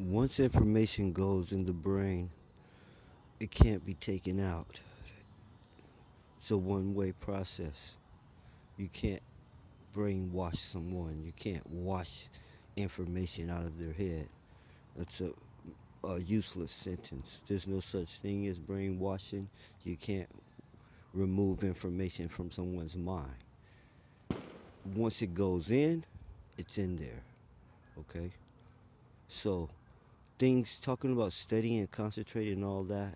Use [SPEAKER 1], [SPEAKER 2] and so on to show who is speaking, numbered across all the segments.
[SPEAKER 1] Once information goes in the brain, it can't be taken out. It's a one-way process. You can't brainwash someone. You can't wash information out of their head. That's a useless sentence. There's no such thing as brainwashing. You can't remove information from someone's mind. Once it goes in, it's in there. Okay? So, things talking about studying and concentrating and all that,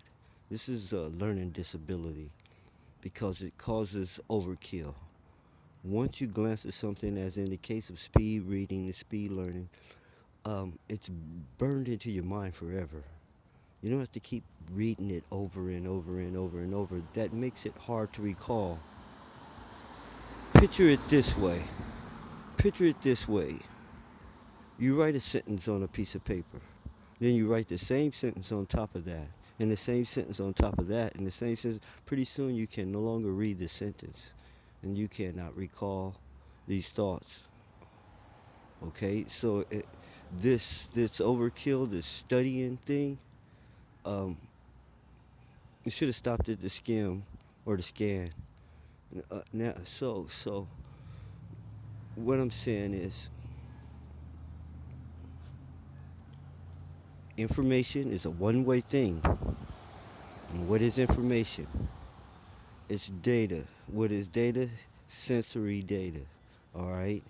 [SPEAKER 1] this is a learning disability because it causes overkill. Once you glance at something, as in the case of speed reading and speed learning, it's burned into your mind forever. You don't have to keep reading it over and over and over and over. That makes it hard to recall. Picture it this way. Picture it this way. You write a sentence on a piece of paper. Then you write the same sentence on top of that, and the same sentence on top of that, and the same sentence. Pretty soon you can no longer read the sentence, and you cannot recall these thoughts. Okay, so this overkill, this studying thing, um, you should have stopped at the skim or the scan. Now, so what I'm saying is, information is a one-way thing. And what is information? It's data. What is data? Sensory data. All right.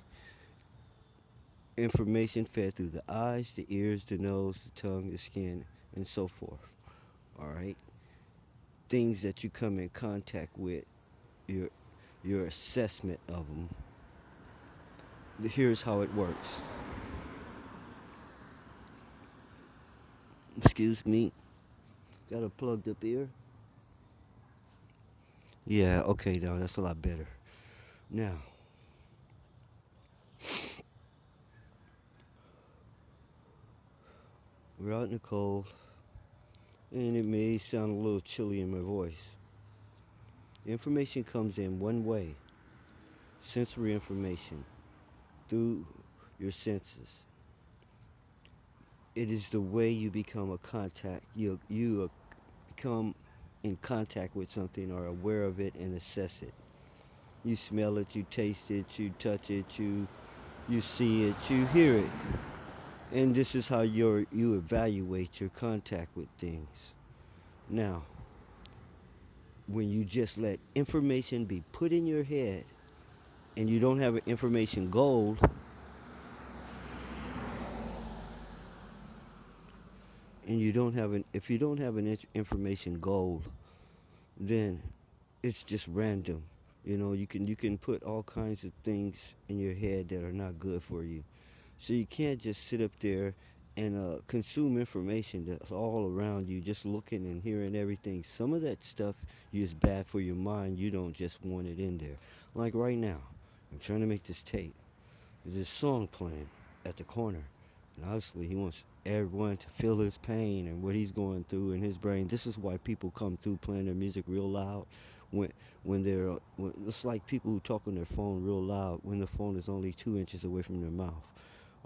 [SPEAKER 1] Information fed through the eyes, the ears, the nose, the tongue, the skin, and so forth. All right. Things that you come in contact with, your your assessment of them. Here's how it works. Excuse me. Got a plugged up ear? Yeah. Okay. Now that's a lot better. Now we're out in the cold, and it may sound a little chilly in my voice. Information comes in one way, sensory information, through your senses. It is the way you become a contact. You become in contact with something or aware of it and assess it. You smell it, you taste it, you touch it, you see it, you hear it. And this is how you evaluate your contact with things. Now, when you just let information be put in your head and you don't have an information goal, and you don't have an if you don't have an information goal, then it's just random. You can put all kinds of things in your head that are not good for you. So you can't just sit up there and consume information that's all around you, just looking and hearing everything. Some of that stuff is bad for your mind. You don't just want it in there. Like right now, I'm trying to make this tape. There's this song playing at the corner, and obviously he wants everyone to feel his pain and what he's going through in his brain. This is why people come through playing their music real loud when it's like people who talk on their phone real loud when the phone is only 2 inches away from their mouth.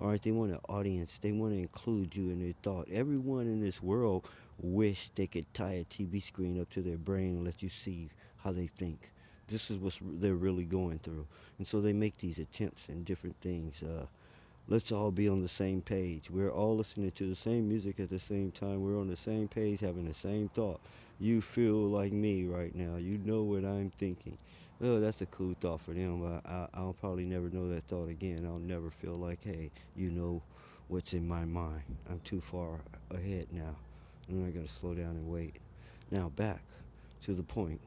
[SPEAKER 1] All right, they want an audience. They want to include you in their thought. Everyone in this world wish they could tie a TV screen up to their brain and let you see how they think. This is what they're really going through, and so they make these attempts and different things. Let's all be on the same page. We're all listening to the same music at the same time. We're on the same page, having the same thought. You feel like me right now. You know what I'm thinking. Oh, that's a cool thought for them. But I'll probably never know that thought again. I'll never feel like, hey, you know what's in my mind. I'm too far ahead now. I'm not going to slow down and wait. Now, back to the point.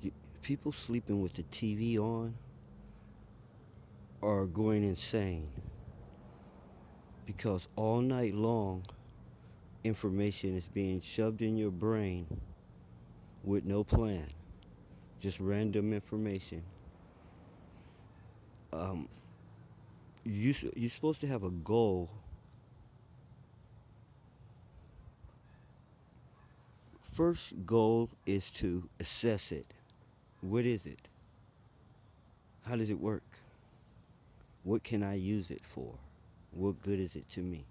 [SPEAKER 1] You, people sleeping with the TV on are going insane because all night long information is being shoved in your brain with no plan, just random information. Um, you're supposed to have a goal. First goal is to assess it. What is it? How does it work? What can I use it for? What good is it to me?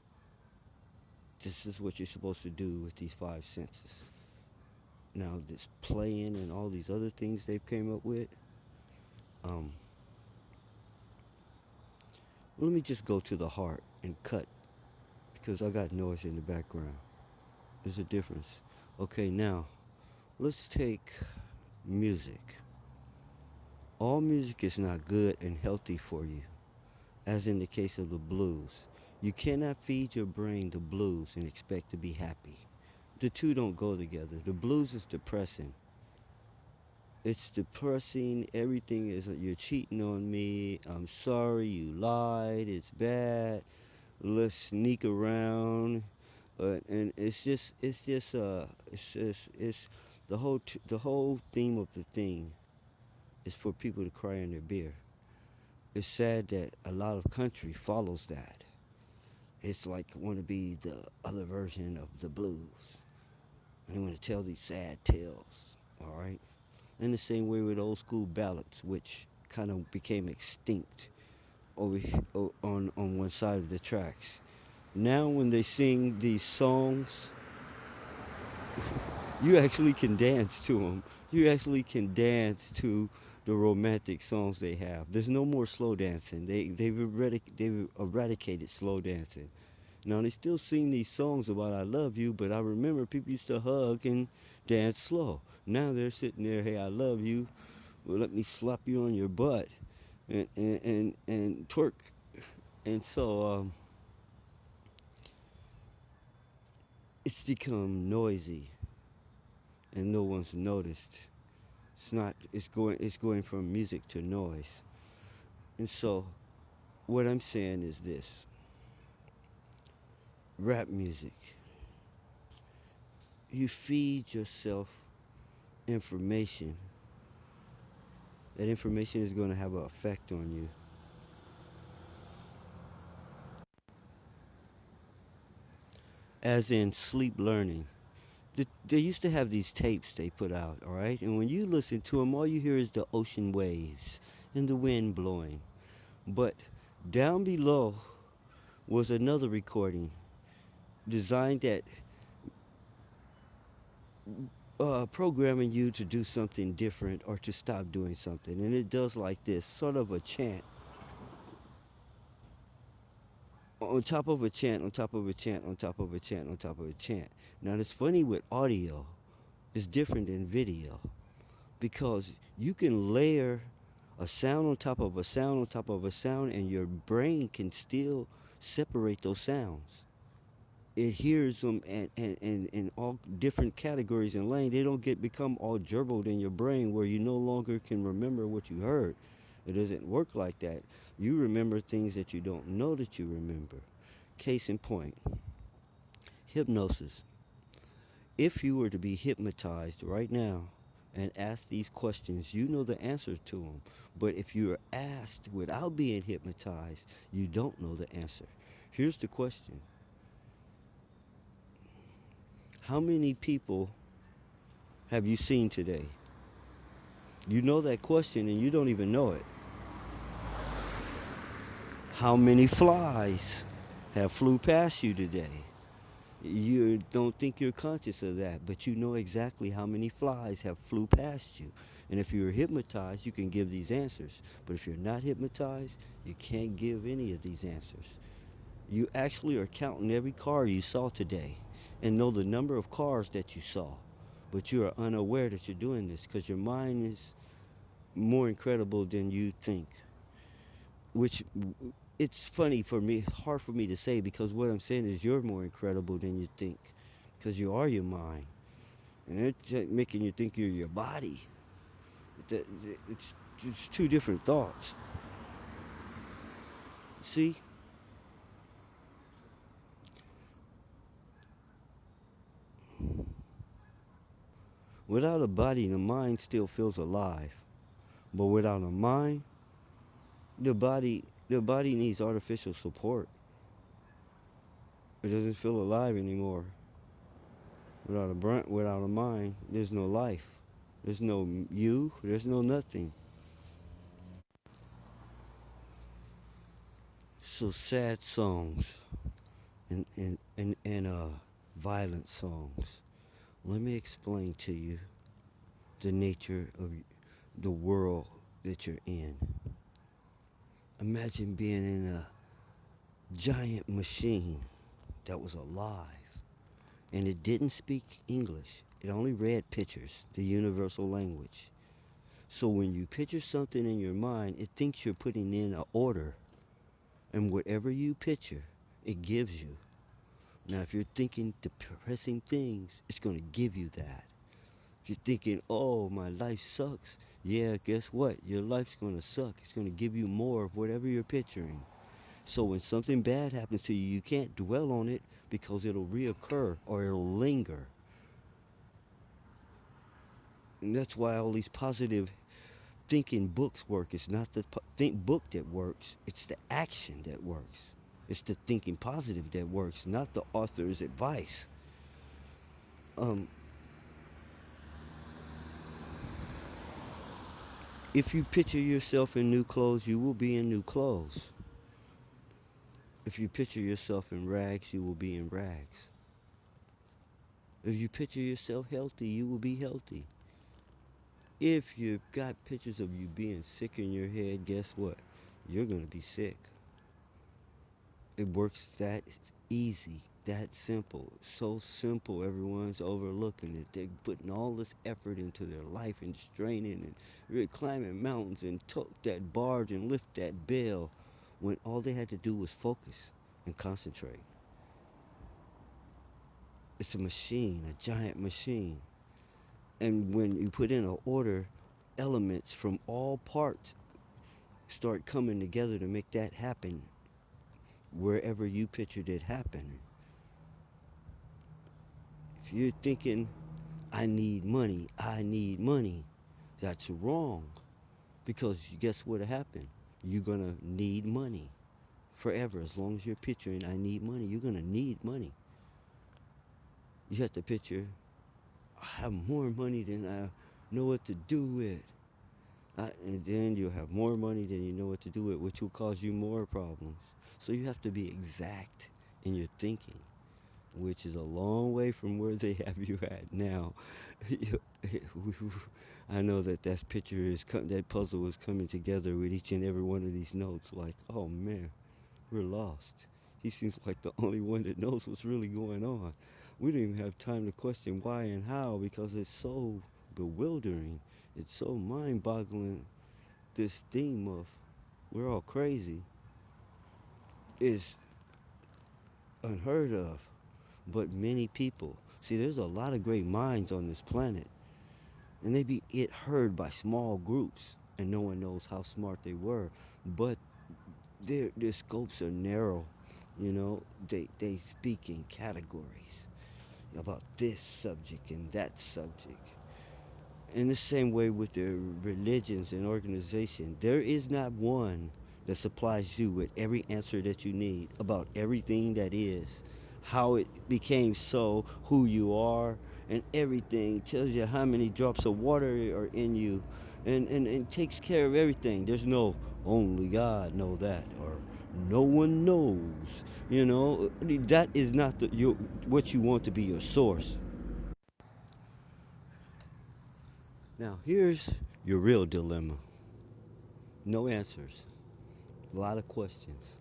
[SPEAKER 1] This is what you're supposed to do with these five senses. Now, this playing and all these other things they've came up with, um, let me just go to the heart and cut because I got noise in the background. There's a difference. Okay, now let's take music. All music is not good and healthy for you, as in the case of the blues. You cannot feed your brain the blues and expect to be happy. The two don't go together. The blues is depressing. It's depressing. Everything is you're cheating on me. I'm sorry you lied. It's bad. Let's sneak around. And it's the whole theme of the thing is for people to cry in their beer. It's sad that a lot of country follows that. It's like want to be the other version of the blues. They want to tell these sad tales. All right. In the same way with old school ballads, which kind of became extinct over on one side of the tracks. Now, when they sing these songs, you actually can dance to them. You actually can dance to the romantic songs they have. There's no more slow dancing. They've eradicated slow dancing. Now they still sing these songs about I love you, but I remember people used to hug and dance slow. Now they're sitting there, hey, I love you. Well, let me slap you on your butt and twerk. And so it's become noisy and no one's noticed. It's not. It's going from music to noise. And so what I'm saying is this: rap music. You feed yourself information. That information is going to have an effect on you. As in sleep learning. They used to have these tapes they put out, all right? And when you listen to them, all you hear is the ocean waves and the wind blowing. But down below was another recording designed at programming you to do something different or to stop doing something. And it does like this sort of a chant on top of a chant, on top of a chant, on top of a chant, on top of a chant. Now, it's funny with audio, it's different than video because you can layer a sound on top of a sound on top of a sound, and your brain can still separate those sounds. It hears them and all different categories and lane. They don't get become all gerbled in your brain where you no longer can remember what you heard. It doesn't work like that. You remember things that you don't know that you remember. Case in point, hypnosis. If you were to be hypnotized right now and asked these questions, you know the answer to them. But if you are asked without being hypnotized, you don't know the answer. Here's the question: how many people have you seen today? You know that question and you don't even know it. How many flies have flew past you today? You don't think you're conscious of that, but you know exactly how many flies have flew past you. And if you're hypnotized, you can give these answers. But if you're not hypnotized, you can't give any of these answers. You actually are counting every car you saw today and know the number of cars that you saw. But you are unaware that you're doing this because your mind is more incredible than you think. Which it's funny for me, hard for me to say because what I'm saying is you're more incredible than you think because you are your mind. And they're making you think you're your body. It's two different thoughts. See, without a body, the mind still feels alive. But without a mind, the body needs artificial support. It doesn't feel alive anymore. Without a mind, there's no life. There's no you. There's no nothing. So sad songs and violent songs. Let me explain to you the nature of the world that you're in. Imagine being in a giant machine that was alive and it didn't speak English. It only read pictures, the universal language. So when you picture something in your mind, it thinks you're putting in an order. And whatever you picture, it gives you. Now, if you're thinking depressing things, it's going to give you that. If you're thinking, oh, my life sucks, yeah, guess what? Your life's going to suck. It's going to give you more of whatever you're picturing. So when something bad happens to you, you can't dwell on it because it'll reoccur or it'll linger. And that's why all these positive thinking books work. It's not the think book that works, it's the action that works. It's the thinking positive that works, not the author's advice. Um, if you picture yourself in new clothes, you will be in new clothes. If you picture yourself in rags, you will be in rags. If you picture yourself healthy, you will be healthy. If you've got pictures of you being sick in your head, guess what? You're going to be sick. It works that easy, that simple. So simple, everyone's overlooking it. They're putting all this effort into their life and straining and really climbing mountains and tote that barge and lift that bell when all they had to do was focus and concentrate. It's a machine, a giant machine. And when you put in an order, elements from all parts start coming together to make that happen wherever you pictured it happening. If you're thinking, I need money, that's wrong. Because guess what'll happen? You're gonna need money forever. As long as you're picturing, I need money, you're gonna need money. You have to picture, I have more money than I know what to do with. And then you'll have more money than you know what to do with, which will cause you more problems. So you have to be exact in your thinking, which is a long way from where they have you at now. I know that that puzzle is coming together with each and every one of these notes. Like, oh man, we're lost. He seems like the only one that knows what's really going on. We don't even have time to question why and how because it's so bewildering. It's so mind-boggling. This theme of we're all crazy is unheard of. But many people, see, there's a lot of great minds on this planet, and they be it heard by small groups, and no one knows how smart they were. But their scopes are narrow. They speak in categories about this subject and that subject. In the same way with their religions and organization, there is not one that supplies you with every answer that you need about everything that is, how it became so, who you are, and everything. Tells you how many drops of water are in you, and takes care of everything. There's no only God know that, or no one knows. That is not what you want to be your source. Now, here's your real dilemma. No answers. A lot of questions.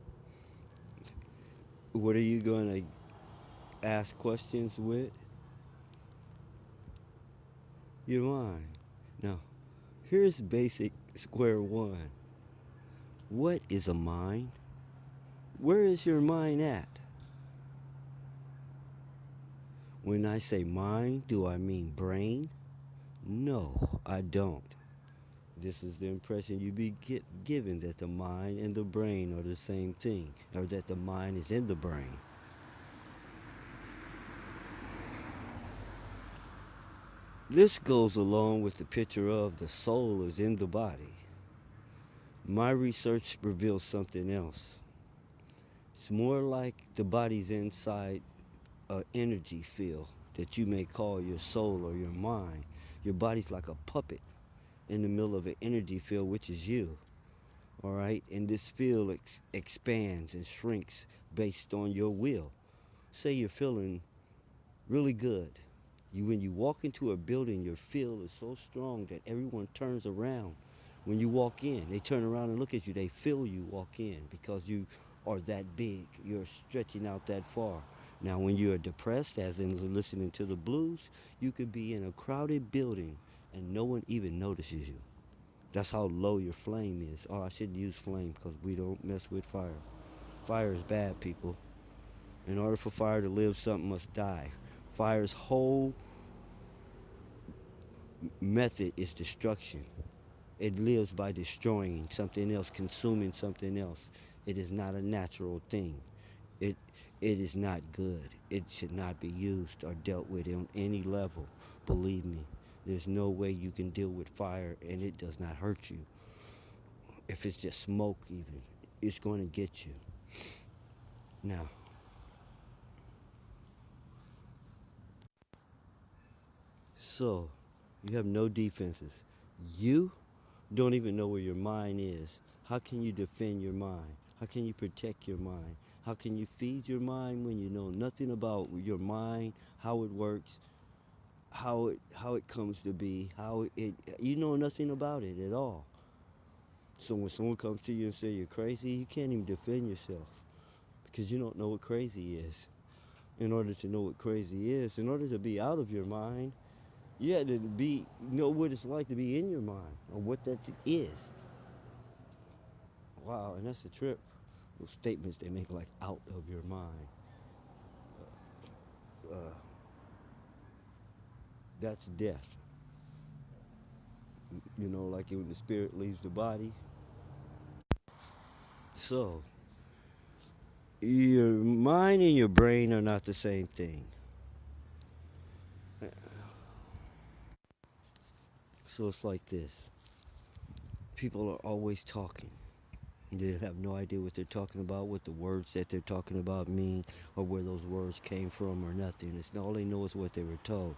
[SPEAKER 1] What are you going to ask questions with? Your mind. Now, here's basic square one. What is a mind? Where is your mind at? When I say mind, do I mean brain? No, I don't. This is the impression you be given that the mind and the brain are the same thing, or that the mind is in the brain. This goes along with the picture of the soul is in the body. My research reveals something else. It's more like the body's inside an energy field that you may call your soul or your mind. Your body's like a puppet in the middle of an energy field, which is you. All right, and this field expands and shrinks based on your will. Say you're feeling really good. When you walk into a building, your feel is so strong that everyone turns around. When you walk in, they turn around and look at you. They feel you walk in because you are that big. You're stretching out that far. Now, when you're depressed, as in listening to the blues, you could be in a crowded building and no one even notices you. That's how low your flame is. Oh, I shouldn't use flame because we don't mess with fire. Fire is bad, people. In order for fire to live, something must die. Fire's whole method is destruction. It lives by destroying something else, consuming something else. It is not a natural thing. It it is not good. It should not be used or dealt with on any level. Believe me, there's no way you can deal with fire and it does not hurt you. If it's just smoke, even, it's going to get you. Now, so you have no defenses. You don't even know where your mind is. How can you defend your mind? How can you protect your mind? How can you feed your mind when you know nothing about your mind, how it works, how it comes to be, how it you know nothing about it at all. So when someone comes to you and say you're crazy, you can't even defend yourself because you don't know what crazy is. In order to know what crazy is, in order to be out of your mind, you had to be know what it's like to be in your mind or what that is. Wow, and that's a trip. Those statements they make like out of your mind. Uh, that's death. You know, like when the spirit leaves the body. So your mind and your brain are not the same thing. So it's like this. People are always talking. They have no idea what they're talking about, what the words that they're talking about mean, or where those words came from, or nothing. It's all they know is what they were told.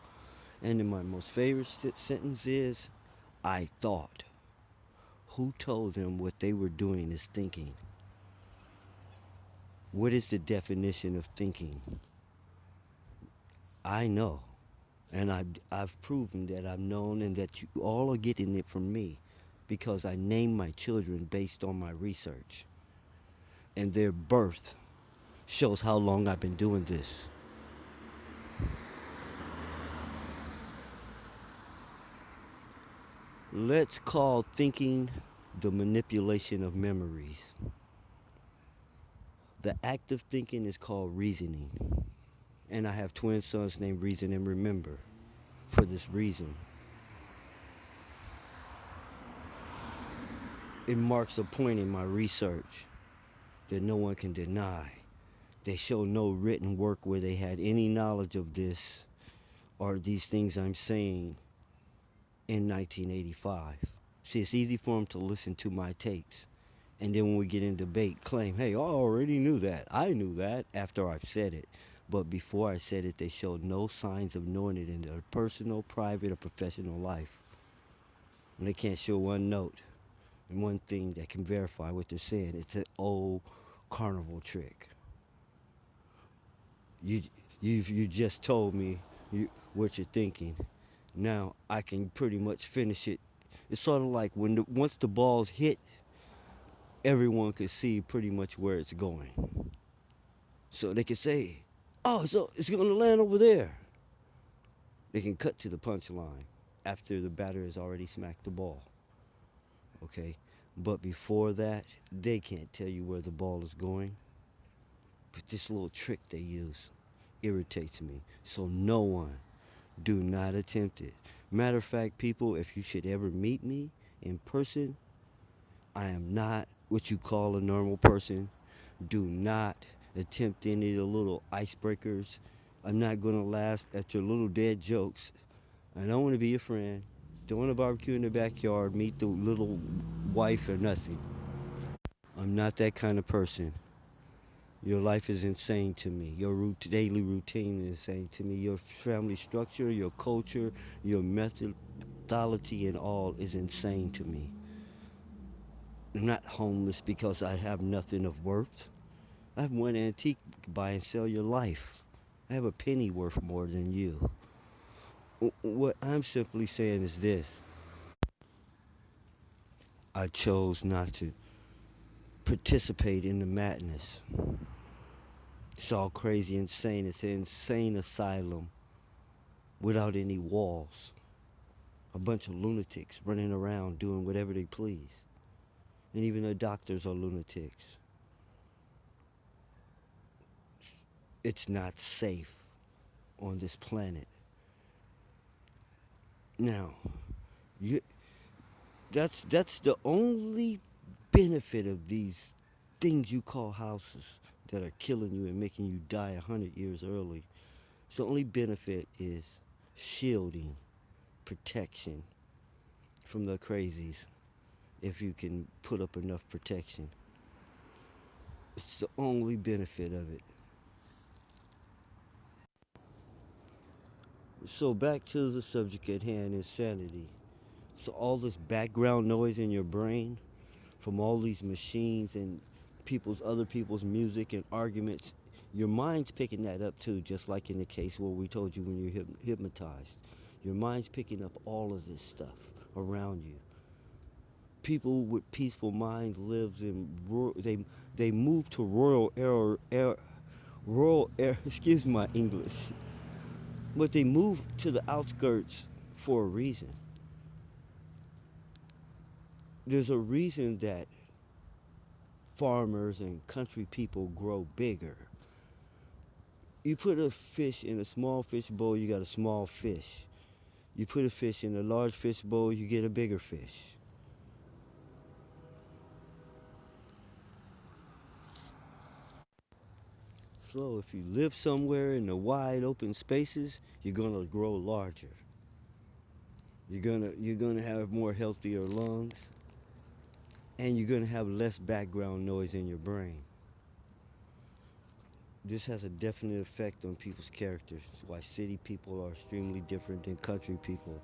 [SPEAKER 1] And then my most favorite sentence is, "I thought." Who told them what they were doing is thinking? What is the definition of thinking? I know, and I've proven that I've known, and that you all are getting it from me, because I named my children based on my research, and their birth shows how long I've been doing this. Let's call thinking the manipulation of memories. The act of thinking is called reasoning, and I have twin sons named Reason and Remember for this reason. It marks a point in my research that no one can deny. They show no written work where they had any knowledge of this or these things I'm saying in 1985. See, it's easy for them to listen to my tapes. And then when we get in debate, claim, hey, I already knew that. I knew that after I've said it. But before I said it, they showed no signs of knowing it in their personal, private, or professional life. And they can't show one note and one thing that can verify what they're saying. It's an old carnival trick. You you just told me what you're thinking. Now I can pretty much finish it. It's sort of like when once the ball's hit, everyone can see pretty much where it's going. So they can say, "Oh, so it's going to land over there." They can cut to the punchline after the batter has already smacked the ball. Okay, but before that, they can't tell you where the ball is going. But this little trick they use irritates me. So no one, do not attempt it. Matter of fact, people, if you should ever meet me in person, I am not what you call a normal person. Do not attempt any of the little icebreakers. I'm not going to laugh at your little dead jokes. I don't want to be your friend. Don't want to barbecue in the backyard, meet the little wife or nothing. I'm not that kind of person. Your life is insane to me. Your daily routine is insane to me. Your family structure, your culture, your methodology, and all is insane to me. I'm not homeless because I have nothing of worth. I have one antique you can buy and sell your life. I have a penny worth more than you. What I'm simply saying is this: I chose not to participate in the madness. It's all crazy, insane. It's an insane asylum without any walls. A bunch of lunatics running around doing whatever they please. And even the doctors are lunatics. It's not safe on this planet. Now, you, that's the only benefit of these things you call houses that are killing you and making you die 100 years early. So the only benefit is shielding, protection from the crazies if you can put up enough protection. It's the only benefit of it. So back to the subject at hand, insanity. So all this background noise in your brain from all these machines and other people's music and arguments, your mind's picking that up too, just like in the case where we told you when you're hypnotized. Your mind's picking up all of this stuff around you. People with peaceful minds lives in they move to rural air excuse my English, but they move to the outskirts for a reason. There's a reason that farmers and country people grow bigger. You put a fish in a small fish bowl, you got a small fish. You put a fish in a large fish bowl, you get a bigger fish. So if you live somewhere in the wide open spaces, you're gonna grow larger. You're gonna have more healthier lungs, and you're gonna have less background noise in your brain. This has a definite effect on people's characters. Why city people are extremely different than country people.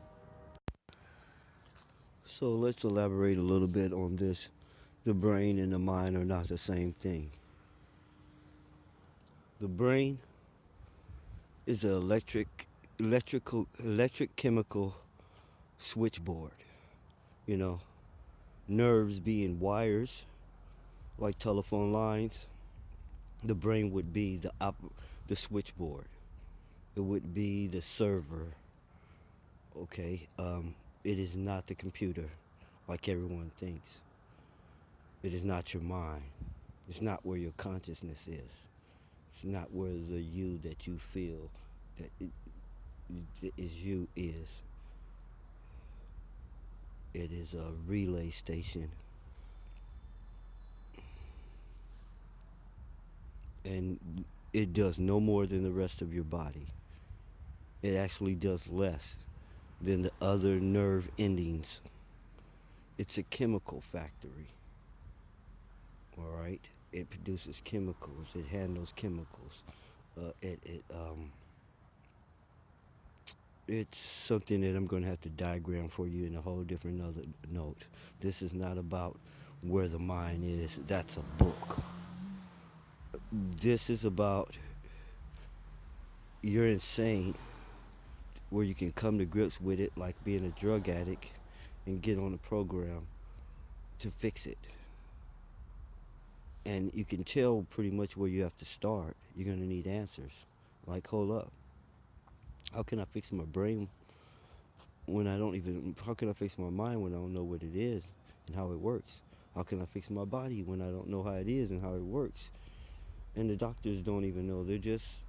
[SPEAKER 1] So let's elaborate a little bit on this. The brain and the mind are not the same thing. The brain is an electric chemical switchboard. You know, nerves being wires like telephone lines. The brain would be the switchboard. It would be the server. Okay, it is not the computer like everyone thinks. It is not your mind. It's not where your consciousness is. It's not where the you that you feel that is you is. It is a relay station, and it does no more than the rest of your body. It actually does less than the other nerve endings. It's a chemical factory. All right, it produces chemicals. It handles chemicals. It's something that I'm going to have to diagram for you in a whole different other note. This is not about where the mind is. That's a book. This is about you're insane, where you can come to grips with it, like being a drug addict, and get on a program to fix it. And you can tell pretty much where you have to start. You're going to need answers. Like, hold up. How can I fix my brain when I don't even, how can I fix my mind when I don't know what it is and how it works? How can I fix my body when I don't know how it is and how it works? And the doctors don't even know. They're just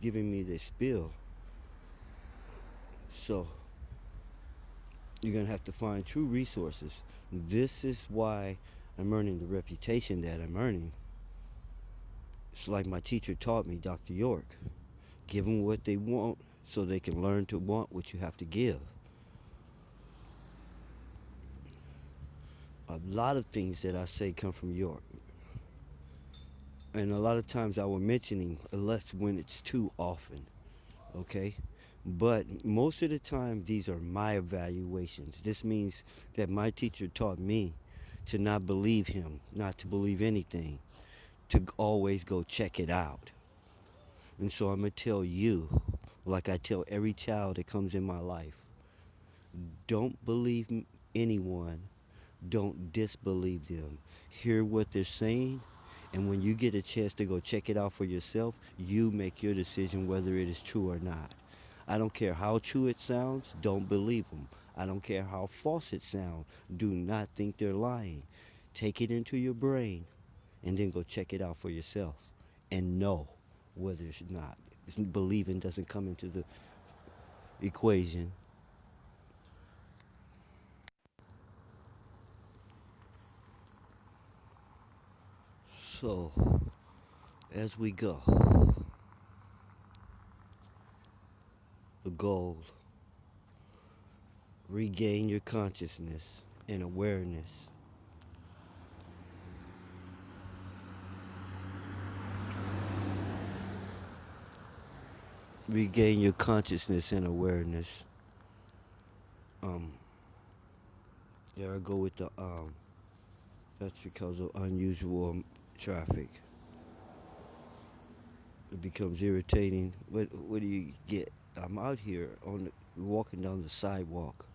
[SPEAKER 1] giving me this spiel. So you're going to have to find true resources. This is why I'm earning the reputation that I'm earning. It's like my teacher taught me, Dr. York. Give them what they want so they can learn to want what you have to give. A lot of things that I say come from York. And a lot of times I will mentioning unless when it's too often, okay? But most of the time these are my evaluations. This means that my teacher taught me to not believe him, not to believe anything, to always go check it out. And so I'm going to tell you, like I tell every child that comes in my life, don't believe anyone, don't disbelieve them. Hear what they're saying, and when you get a chance to go check it out for yourself, you make your decision whether it is true or not. I don't care how true it sounds, don't believe them. I don't care how false it sounds, do not think they're lying. Take it into your brain and then go check it out for yourself and know whether it's not. Believing doesn't come into the equation. So, as we go, the goal, regain your consciousness and awareness. Regain your consciousness and awareness. Um, there I go with the that's because of unusual traffic. It becomes irritating. What do you get? I'm out here walking down the sidewalk,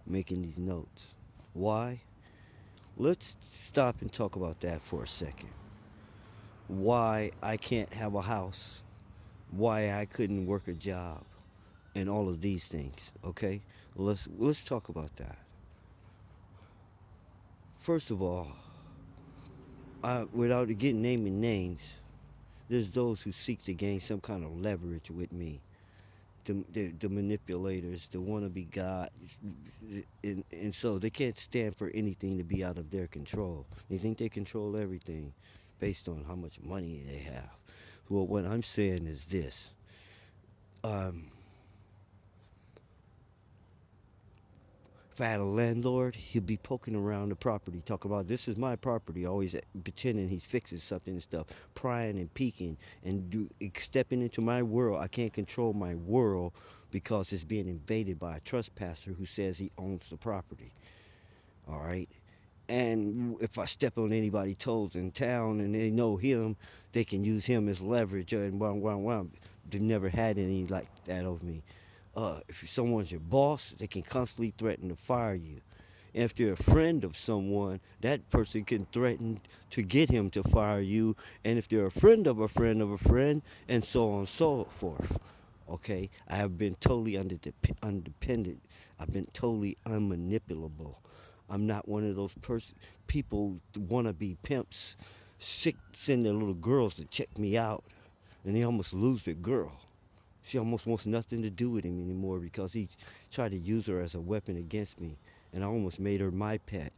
[SPEAKER 1] making these notes. Why? Let's stop and talk about that for a second. Why I can't have a house, why I couldn't work a job, and all of these things. Okay, let's talk about that. First of all, without getting naming names, there's those who seek to gain some kind of leverage with me. The manipulators, the wannabe gods, and so they can't stand for anything to be out of their control. They think they control everything based on how much money they have. Well, what I'm saying is this. Um, if I had a landlord, he'd be poking around the property, talking about this is my property, always pretending he's fixing something and stuff, prying and peeking and stepping into my world. I can't control my world because it's being invaded by a trespasser who says he owns the property. All right. And if I step on anybody's toes in town and they know him, they can use him as leverage and wow. They've never had any like that of me. If someone's your boss, they can constantly threaten to fire you. And if you're a friend of someone, that person can threaten to get him to fire you. And if they're a friend of a friend of a friend, and so on and so forth. Okay, I have been totally undependent. I've been totally unmanipulable. I'm not one of those people want to be pimps, send their little girls to check me out, and they almost lose their girl. She almost wants nothing to do with him anymore because he tried to use her as a weapon against me, and I almost made her my pet.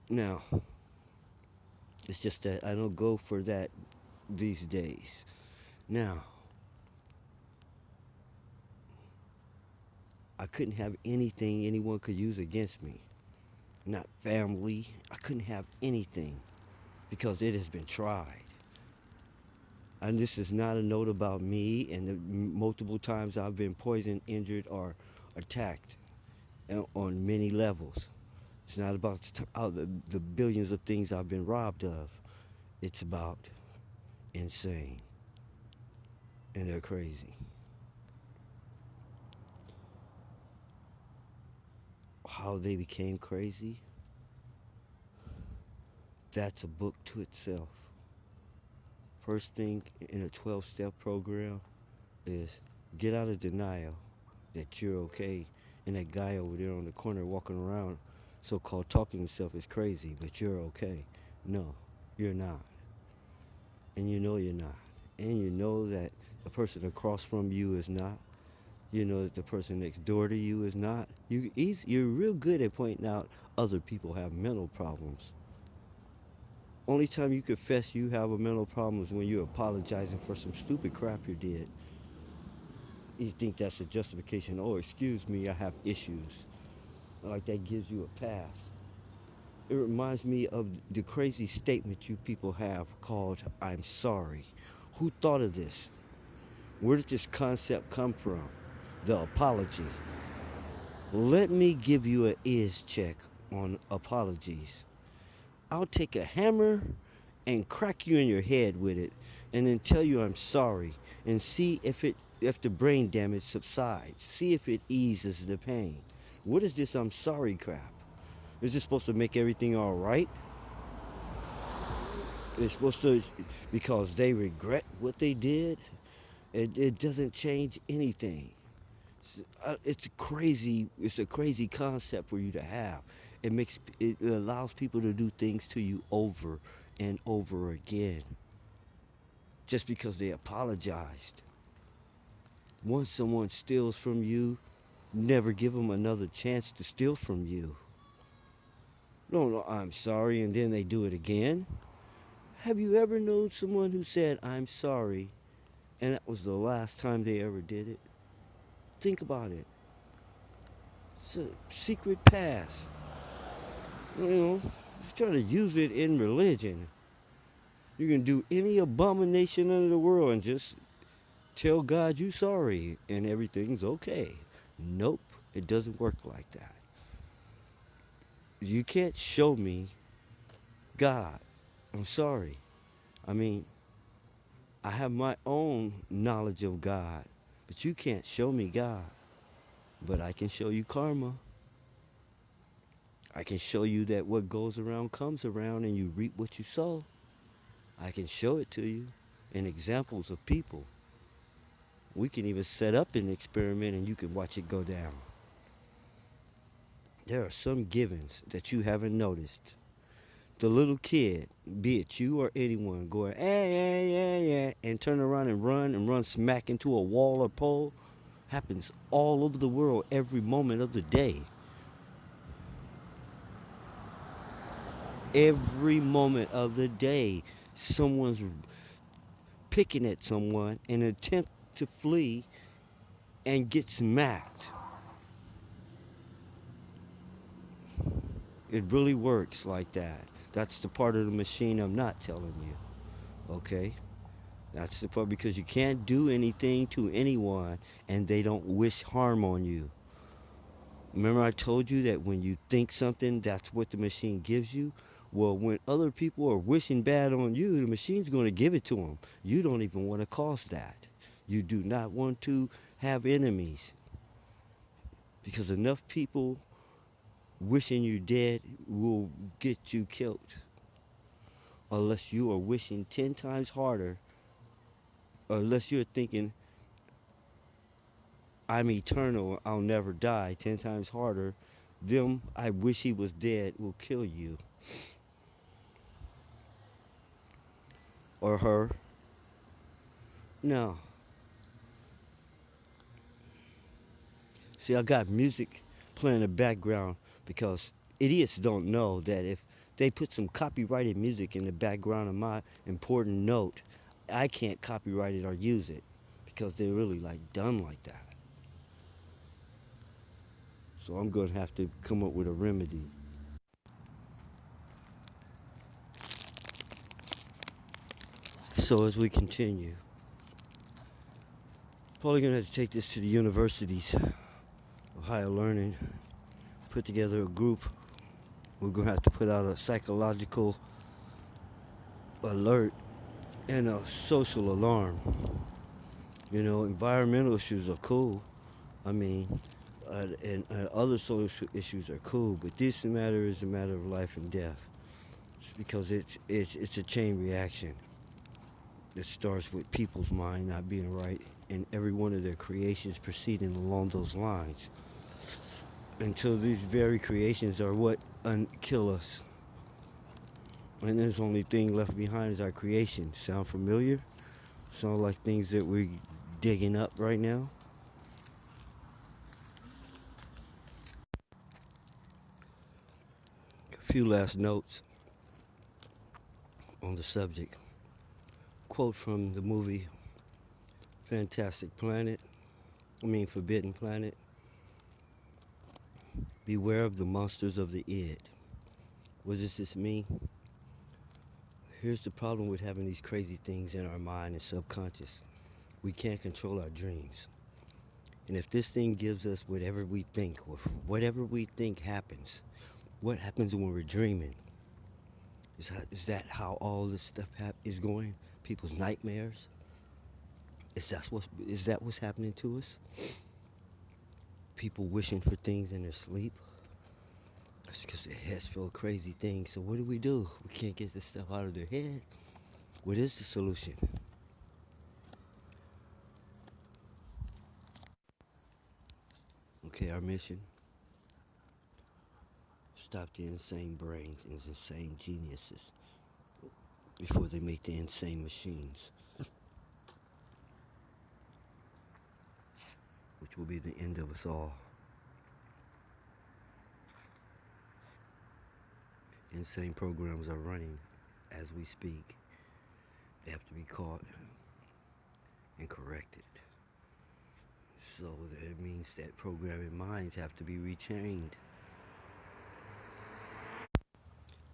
[SPEAKER 1] Now, it's just that I don't go for that these days. Now, I couldn't have anything anyone could use against me. Not family. I couldn't have anything because it has been tried. And this is not a note about me and the multiple times I've been poisoned, injured, or attacked on many levels. It's not about the billions of things I've been robbed of. It's about insane. And they're crazy. How they became crazy, that's a book to itself. First thing in a 12-step program is get out of denial that you're okay. And that guy over there on the corner walking around, so called talking himself, is crazy, but you're okay. No, you're not. And you know you're not. And you know that the person across from you is not. You know that the person next door to you is not. You're real good at pointing out other people have mental problems. Only time you confess you have a mental problem is when you're apologizing for some stupid crap you did. You think that's a justification. Oh, excuse me, I have issues. Like that gives you a pass. It reminds me of the crazy statement you people have called I'm sorry. Who thought of this? Where did this concept come from? The apology. Let me give you a is check on apologies. I'll take a hammer and crack you in your head with it and then tell you I'm sorry and see if the brain damage subsides. See if it eases the pain. What is this I'm sorry crap? Is this supposed to make everything all right? It's supposed to because they regret what they did. It doesn't change anything. It's crazy. It's a crazy concept for you to have. It allows people to do things to you over and over again just because they apologized. Once someone steals from you, never give them another chance to steal from you. No, no, I'm sorry, and then they do it again. Have you ever known someone who said, I'm sorry, and that was the last time they ever did it? Think about it. It's a secret pass. You know, try to use it in religion. You can do any abomination under the world and just tell God you sorry and everything's okay. Nope, it doesn't work like that. You can't show me God. I'm sorry. I mean, I have my own knowledge of God, but you can't show me God. But I can show you karma. I can show you that what goes around comes around and you reap what you sow. I can show it to you in examples of people. We can even set up an experiment and you can watch it go down. There are some givens that you haven't noticed. The little kid, be it you or anyone, going, and turn around and run smack into a wall or pole, happens all over the world every moment of the day. Every moment of the day, someone's picking at someone in an attempt to flee and get smacked. It really works like that. That's the part of the machine I'm not telling you. Okay? That's the part because you can't do anything to anyone and they don't wish harm on you. Remember I told you that when you think something, that's what the machine gives you? Well, when other people are wishing bad on you, the machine's going to give it to them. You don't even want to cause that. You do not want to have enemies because enough people wishing you dead will get you killed. Unless you are wishing 10 times harder, or unless you're thinking, I'm eternal, I'll never die, 10 times harder, them, I wish he was dead, will kill you. Or her. No. See, I got music playing in the background because idiots don't know that if they put some copyrighted music in the background of my important note, I can't copyright it or use it because they're really like dumb like that. So I'm going to have to come up with a remedy. So as we continue, probably going to have to take this to the universities of higher learning, put together a group. We're going to have to put out a psychological alert and a social alarm. You know, environmental issues are cool. I mean, and other social issues are cool, but this matter is a matter of life and death. It's because it's a chain reaction. It starts with people's mind not being right, and every one of their creations proceeding along those lines. Until these very creations are what kill us, and there's only thing left behind is our creation. Sound familiar? Sound like things that we're digging up right now? A few last notes on the subject. Quote from the movie Fantastic Planet, Forbidden Planet. Beware of the monsters of the id. What does this mean? Here's the problem with having these crazy things in our mind and subconscious. We can't control our dreams. And if this thing gives us whatever we think, or whatever we think happens, what happens when we're dreaming? Is that how all this stuff is going? People's nightmares? Is that what's happening to us? People wishing for things in their sleep? That's because their heads feel crazy things. So what do? We can't get this stuff out of their head. What is the solution? Okay, our mission: stop the insane brains and insane geniuses before they make the insane machines, which will be the end of us all. Insane programs are running as we speak. They have to be caught and corrected. So that means that programming minds have to be retrained.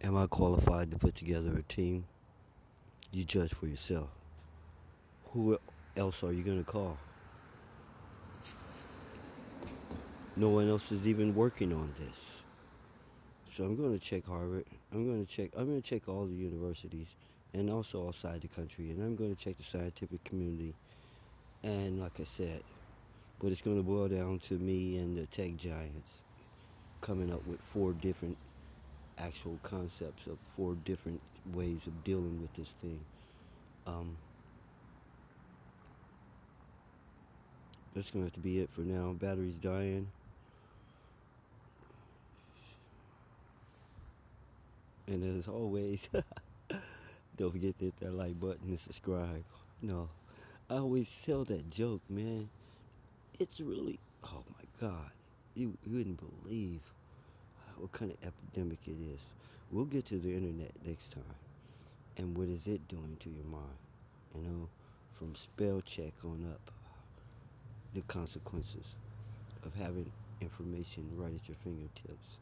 [SPEAKER 1] Am I qualified to put together a team? You judge for yourself. Who else are you going to call? No one else is even working on this. So I'm going to check Harvard. I'm going to check all the universities and also outside the country, and I'm going to check the scientific community. And like I said, but it's going to boil down to me and the tech giants coming up with four different actual concepts of four different ways of dealing with this thing. Um, that's going to have to be it for now. Battery's dying. And as always, don't forget to hit that like button and subscribe. No, I always tell that joke, man. It's really, oh my God. You wouldn't believe what kind of epidemic it is. We'll get to the internet next time. And what is it doing to your mind? You know, from spell check on up, the consequences of having information right at your fingertips.